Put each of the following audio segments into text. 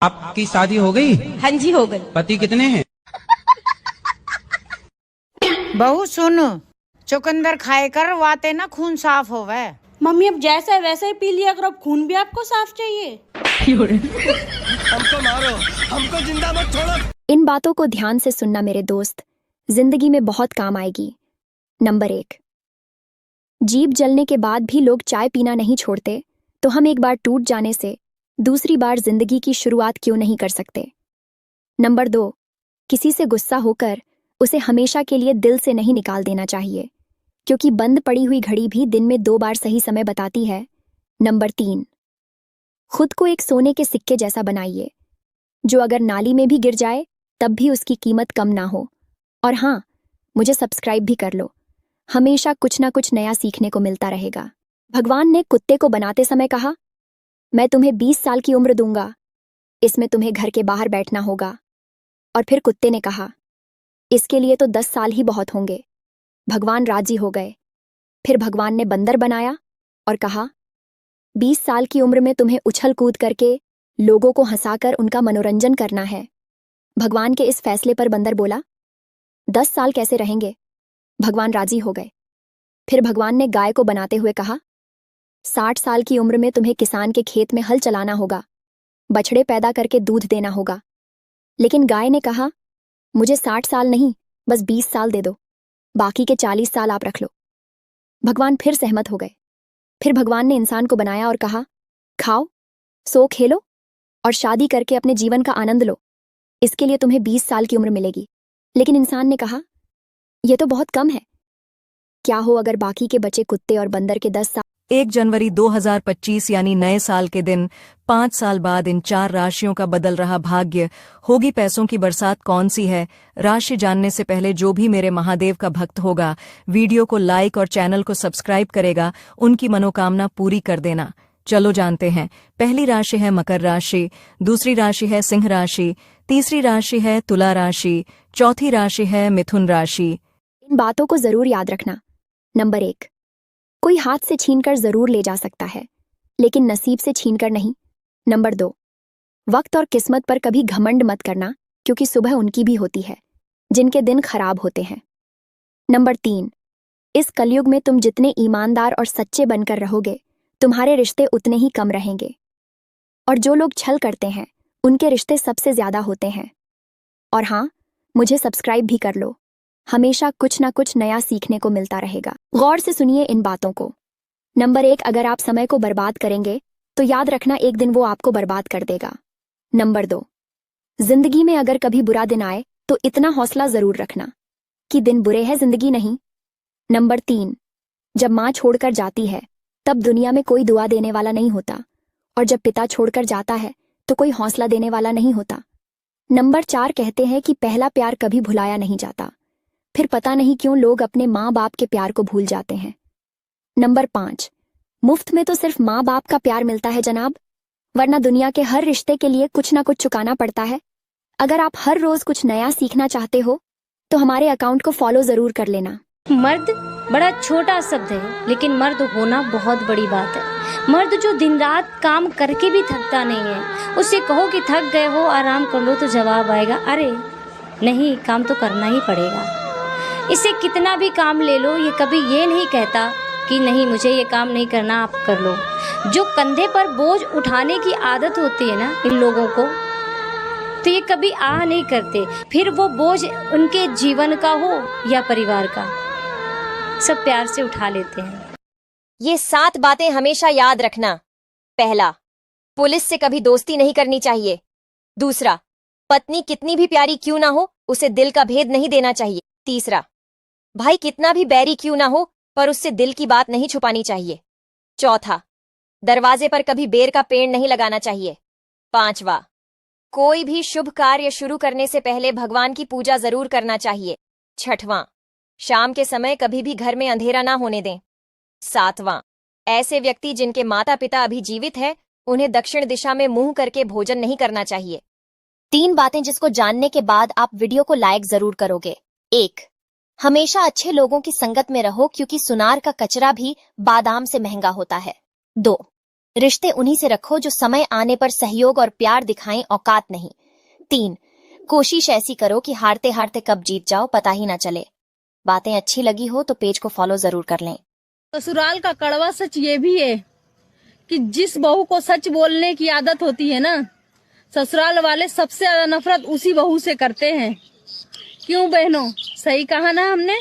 आपकी शादी हो गई? हाँ जी हो गई। पति कितने हैं? बहू सुन, चुकंदर खाए कर वाते ना खून साफ होवे। मम्मी अब जैसा है वैसा ही पी लिया करो, अब खून भी आपको साफ चाहिए। हमको मारो, हमको जिंदा मत छोड़ो। इन बातों को ध्यान से सुनना मेरे दोस्त, जिंदगी में बहुत काम आएगी। नंबर 1, जीभ जलने के बाद भी लोग चाय पीना नहीं छोड़ते, तो हम एक बार टूट जाने से दूसरी बार जिंदगी की शुरुआत क्यों नहीं कर सकते। नंबर 2, किसी से गुस्सा होकर उसे हमेशा के लिए दिल से नहीं निकाल देना चाहिए, क्योंकि बंद पड़ी हुई घड़ी भी दिन में 2 बार सही समय बताती है। नंबर 3, खुद को एक सोने के सिक्के जैसा बनाइए, जो अगर नाली में भी गिर जाए तब भी उसकी कीमत कम ना हो। और हाँ, मुझे सब्सक्राइब भी कर लो, हमेशा कुछ ना कुछ नया सीखने को मिलता रहेगा। भगवान ने कुत्ते को बनाते समय कहा, मैं तुम्हें 20 साल की उम्र दूंगा, इसमें तुम्हें घर के बाहर बैठना होगा। और फिर कुत्ते ने कहा, इसके लिए तो 10 साल ही बहुत होंगे। भगवान राजी हो गए। फिर भगवान ने बंदर बनाया और कहा, 20 साल की उम्र में तुम्हें उछल कूद करके लोगों को हंसाकर उनका मनोरंजन करना है। भगवान के इस फैसले पर बंदर बोला, 10 साल कैसे रहेंगे? भगवान राजी हो गए। फिर भगवान ने गाय को बनाते हुए कहा, 60 साल की उम्र में तुम्हें किसान के खेत में हल चलाना होगा, बछड़े पैदा करके दूध देना होगा। लेकिन गाय ने कहा, मुझे 60 साल नहीं, बस 20 साल दे दो, बाकी के 40 साल आप रख लो। भगवान फिर सहमत हो गए। फिर भगवान ने इंसान को बनाया और कहा, खाओ, सो, खेलो और शादी करके अपने जीवन का आनंद लो, इसके लिए तुम्हें 20 साल की उम्र मिलेगी। लेकिन इंसान ने कहा, यह तो बहुत कम है, क्या हो अगर बाकी के बचे कुत्ते और बंदर के 10 साल। 1 जनवरी 2025 यानी नए साल के दिन 5 साल बाद इन 4 राशियों का बदल रहा भाग्य, होगी पैसों की बरसात कौन सी है? राशि जानने से पहले जो भी मेरे महादेव का भक्त होगा, वीडियो को लाइक और चैनल को सब्सक्राइब करेगा, उनकी मनोकामना पूरी कर देना। चलो जानते हैं। पहली राशि है मकर राशि, दूसरी राशि है सिंह राशि, तीसरी राशि है तुला राशि, चौथी राशि है मिथुन राशि। इन बातों को जरूर याद रखना। नंबर 1, कोई हाथ से छीनकर जरूर ले जा सकता है, लेकिन नसीब से छीनकर नहीं। नंबर 2, वक्त और किस्मत पर कभी घमंड मत करना, क्योंकि सुबह उनकी भी होती है जिनके दिन खराब होते हैं। नंबर 3, इस कलयुग में तुम जितने ईमानदार और सच्चे बनकर रहोगे, तुम्हारे रिश्ते उतने ही कम रहेंगे। और जो लोग छल करते हैं, उनके रिश्ते सबसे ज्यादा होते हैं। और हाँ, मुझे सब्सक्राइब भी कर लो, हमेशा कुछ ना कुछ नया सीखने को मिलता रहेगा। गौर से सुनिए इन बातों को। नंबर 1, अगर आप समय को बर्बाद करेंगे तो याद रखना एक दिन वो आपको बर्बाद कर देगा। नंबर 2, जिंदगी में अगर कभी बुरा दिन आए तो इतना हौसला जरूर रखना कि दिन बुरे हैं, जिंदगी नहीं। नंबर 3, जब माँ छोड़कर जाती है तब दुनिया में कोई दुआ देने वाला नहीं होता, और जब पिता छोड़कर जाता है तो कोई हौसला देने वाला नहीं होता। नंबर 4, कहते हैं कि पहला प्यार कभी भुलाया नहीं जाता, फिर पता नहीं क्यों लोग अपने माँ बाप के प्यार को भूल जाते हैं। नंबर 5, मुफ्त में तो सिर्फ माँ बाप का प्यार मिलता है जनाब, वरना दुनिया के हर रिश्ते के लिए कुछ ना कुछ चुकाना पड़ता है। अगर आप हर रोज कुछ नया सीखना चाहते हो तो हमारे अकाउंट को फॉलो जरूर कर लेना। मर्द बड़ा छोटा शब्द है, लेकिन मर्द होना बहुत बड़ी बात है। मर्द जो दिन रात काम करके भी थकता नहीं है, उससे कहो कि थक गए हो, आराम कर लो, तो जवाब आएगा, अरे नहीं, काम तो करना ही पड़ेगा। इसे कितना भी काम ले लो, ये कभी ये नहीं कहता कि नहीं मुझे ये काम नहीं करना, आप कर लो। जो कंधे पर बोझ उठाने की आदत होती है ना इन लोगों को, तो ये कभी नहीं करते, फिर वो बोझ उनके जीवन का हो या परिवार का, सब प्यार से उठा लेते हैं। ये 7 बातें हमेशा याद रखना। पहला, पुलिस से कभी दोस्ती नहीं करनी चाहिए। दूसरा, पत्नी कितनी भी प्यारी क्यों ना हो, उसे दिल का भेद नहीं देना चाहिए। तीसरा, भाई कितना भी बैरी क्यों ना हो, पर उससे दिल की बात नहीं छुपानी चाहिए। चौथा, दरवाजे पर कभी बेर का पेड़ नहीं लगाना चाहिए। पांचवा, कोई भी शुभ कार्य शुरू करने से पहले भगवान की पूजा जरूर करना चाहिए। छठवां, शाम के समय कभी भी घर में अंधेरा ना होने दें। सातवां, ऐसे व्यक्ति जिनके माता पिता अभी जीवित है, उन्हें दक्षिण दिशा में मुंह करके भोजन नहीं करना चाहिए। 3 बातें जिसको जानने के बाद आप वीडियो को लाइक जरूर करोगे। 1, हमेशा अच्छे लोगों की संगत में रहो, क्योंकि सुनार का कचरा भी बादाम से महंगा होता है। 2, रिश्ते उन्हीं से रखो जो समय आने पर सहयोग और प्यार दिखाएं, औकात नहीं। 3, कोशिश ऐसी करो कि हारते हारते कब जीत जाओ पता ही ना चले। बातें अच्छी लगी हो तो पेज को फॉलो जरूर कर लें। ससुराल का कड़वा सच ये भी है कि जिस बहू को सच बोलने की आदत होती है ना, ससुराल वाले सबसे ज्यादा नफरत उसी बहू से करते हैं। क्यों बहनों, सही कहा ना हमने?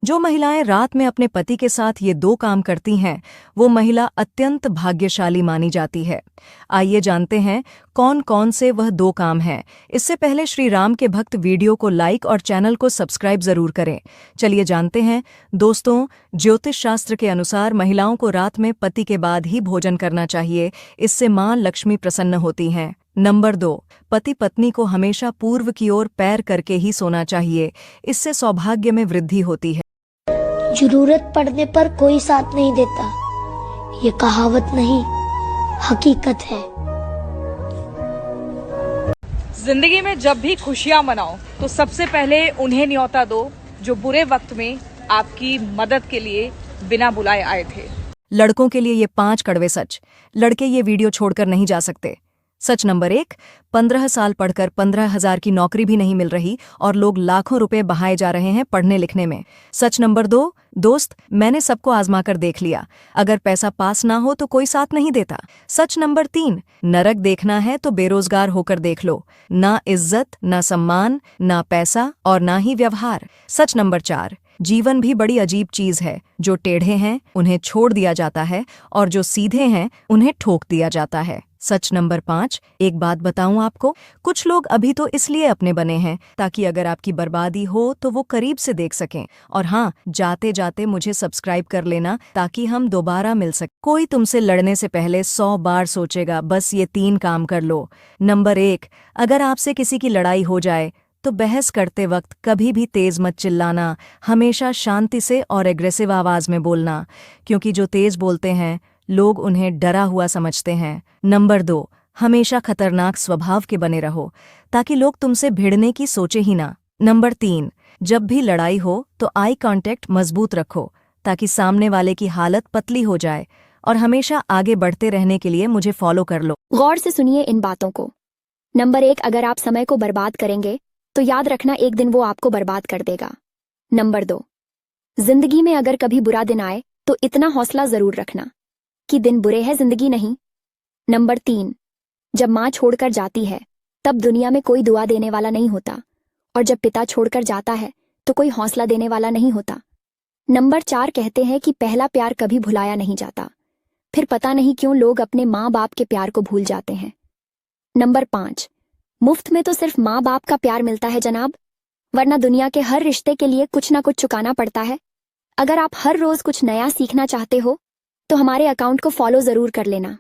जो महिलाएं रात में अपने पति के साथ ये 2 काम करती हैं, वो महिला अत्यंत भाग्यशाली मानी जाती है। आइए जानते हैं कौन कौन से वह 2 काम हैं। इससे पहले श्री राम के भक्त वीडियो को लाइक और चैनल को सब्सक्राइब जरूर करें। चलिए जानते हैं। दोस्तों, ज्योतिष शास्त्र के अनुसार महिलाओं को रात में पति के बाद ही भोजन करना चाहिए। इससे मां लक्ष्मी प्रसन्न होती हैं। नंबर 2, पति पत्नी को हमेशा पूर्व की ओर पैर करके ही सोना चाहिए। इससे सौभाग्य में वृद्धि होती है। जरूरत पड़ने पर कोई साथ नहीं देता, ये कहावत नहीं, हकीकत है। जिंदगी में जब भी खुशियां मनाओ तो सबसे पहले उन्हें न्योता दो जो बुरे वक्त में आपकी मदद के लिए बिना बुलाए आए थे। लड़कों के लिए ये 5 कड़वे सच। लड़के ये वीडियो छोड़कर नहीं जा सकते। सच नंबर 1, 15 साल पढ़कर 15,000 की नौकरी भी नहीं मिल रही और लोग लाखों रुपए बहाए जा रहे हैं पढ़ने लिखने में। सच नंबर 2, दोस्त, मैंने सबको आजमा कर देख लिया, अगर पैसा पास ना हो तो कोई साथ नहीं देता। सच नंबर 3, नरक देखना है तो बेरोजगार होकर देख लो, ना इज्जत, ना सम्मान, ना पैसा और ना ही व्यवहार। सच नंबर 4, जीवन भी बड़ी अजीब चीज है, जो टेढ़े हैं उन्हें छोड़ दिया जाता है और जो सीधे हैं उन्हें ठोक दिया जाता है। सच नंबर 5, एक बात बताऊं आपको, कुछ लोग अभी तो इसलिए अपने बने हैं ताकि अगर आपकी बर्बादी हो तो वो करीब से देख सकें। और हाँ, जाते जाते मुझे सब्सक्राइब कर लेना ताकि हम दोबारा मिल सकें। कोई तुमसे लड़ने से पहले 100 बार सोचेगा, बस ये 3 काम कर लो। नंबर 1, अगर आपसे किसी की लड़ाई हो जाए तो बहस करते वक्त कभी भी तेज मत चिल्लाना, हमेशा शांति से और एग्रेसिव आवाज में बोलना, क्योंकि जो तेज बोलते हैं लोग उन्हें डरा हुआ समझते हैं। नंबर 2, हमेशा खतरनाक स्वभाव के बने रहो ताकि लोग तुमसे भिड़ने की सोचे ही ना। नंबर 3, जब भी लड़ाई हो तो आई कांटेक्ट मजबूत रखो ताकि सामने वाले की हालत पतली हो जाए। और हमेशा आगे बढ़ते रहने के लिए मुझे फॉलो कर लो। गौर से सुनिए इन बातों को। नंबर 1, अगर आप समय को बर्बाद करेंगे तो याद रखना एक दिन वो आपको बर्बाद कर देगा। नंबर 2, जिंदगी में अगर कभी बुरा दिन आए तो इतना हौसला जरूर रखना कि दिन बुरे है, जिंदगी नहीं। नंबर 3, जब माँ छोड़कर जाती है तब दुनिया में कोई दुआ देने वाला नहीं होता, और जब पिता छोड़कर जाता है तो कोई हौसला देने वाला नहीं होता। नंबर 4, कहते हैं कि पहला प्यार कभी भुलाया नहीं जाता, फिर पता नहीं क्यों लोग अपने माँ बाप के प्यार को भूल जाते हैं। नंबर 5, मुफ्त में तो सिर्फ माँ बाप का प्यार मिलता है जनाब, वरना दुनिया के हर रिश्ते के लिए कुछ ना कुछ चुकाना पड़ता है। अगर आप हर रोज कुछ नया सीखना चाहते हो तो हमारे अकाउंट को फॉलो जरूर कर लेना।